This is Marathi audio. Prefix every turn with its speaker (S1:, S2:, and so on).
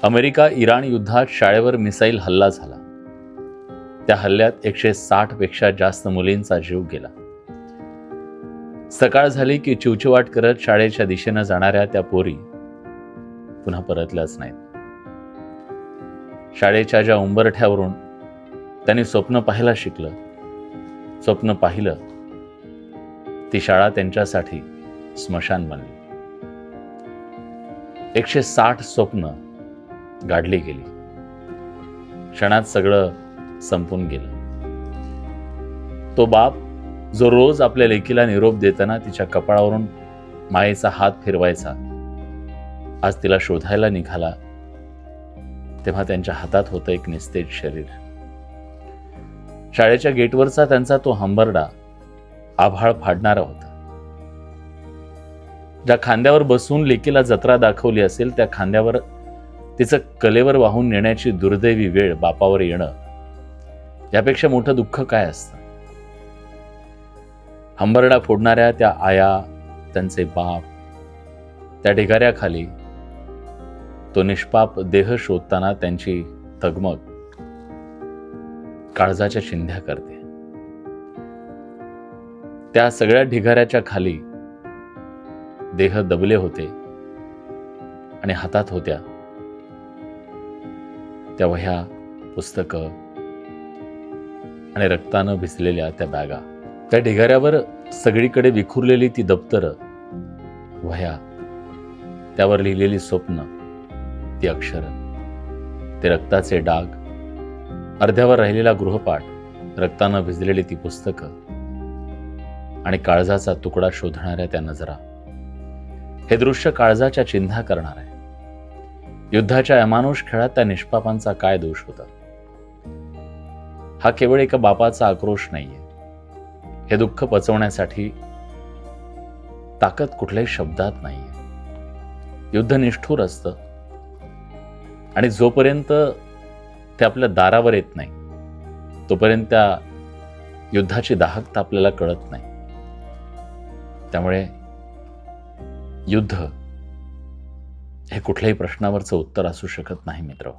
S1: अमेरिका इराण युद्धात शाळेवर मिसाईल हल्ला झाला. त्या हल्ल्यात 160 पेक्षा जास्त मुलींचा जीव गेला. सकाळ झाली की चिवचिवाट करत शाळेच्या दिशेनं जाणाऱ्या त्या पोरी पुन्हा परतल्याच नाहीत. शाळेच्या ज्या उंबरठ्यावरून त्यांनी स्वप्न पाहायला शिकलं, स्वप्न पाहिलं, ती शाळा त्यांच्यासाठी स्मशान बनली. 160 स्वप्न गाडली गेली. क्षणात सगळं संपून गेलं. तो बाप जो रोज आपल्या लेकीला निरोप देताना तिच्या कपाळावरून मायेचा हात फिरवायचा, आज तिला शोधायला निघाला तेव्हा त्यांच्या हातात होतं एक निस्तेज शरीर. शाळेच्या गेटवरचा त्यांचा तो हंबरडा आभाळ फाडणारा होता. ज्या खांद्यावर बसून लेकीला जत्रा दाखवली असेल त्या खांद्यावर तिचं कलेवर वाहून नेण्याची दुर्दैवी वेळ बापावर येणं, यापेक्षा मोठं दुःख काय असतं? हंबरडा फोडणाऱ्या त्या आया, त्यांचे बाप, त्या ढिगाऱ्याखाली तो निष्पाप देह शोधताना त्यांची तगमग काळजाच्या चिंध्या करते. त्या सगळ्या ढिगाऱ्याच्या खाली देह दबले होते आणि हातात होत्या त्या वह्या, पुस्तकं आणि रक्तानं भिजलेल्या त्या बॅगा. त्या ढिगाऱ्यावर सगळीकडे विखुरलेली ती दप्तरं, वह्या, त्यावर लिहिलेली स्वप्न, ती अक्षरं, ते रक्ताचे डाग, अर्ध्यावर राहिलेला गृहपाठ, रक्तानं भिजलेली ती पुस्तकं आणि काळजाचा तुकडा शोधणाऱ्या त्या नजरा. हे दृश्य काळजाच्या चिंध्या करणार आहे. युद्धाच्या अमानुष खेळात त्या निष्पापांचा काय दोष होता? हा केवळ एका बापाचा आक्रोश नाहीये. हे दुःख पचवण्यासाठी ताकद कुठल्याही शब्दात नाहीये. युद्ध निष्ठुर असतं आणि जोपर्यंत ते आपल्या दारावर येत नाही तोपर्यंत त्या युद्धाची दाहकता आपल्याला कळत नाही. त्यामुळे युद्ध हे कुठल्याही प्रश्नावरचं उत्तर असू शकत नाही मित्र.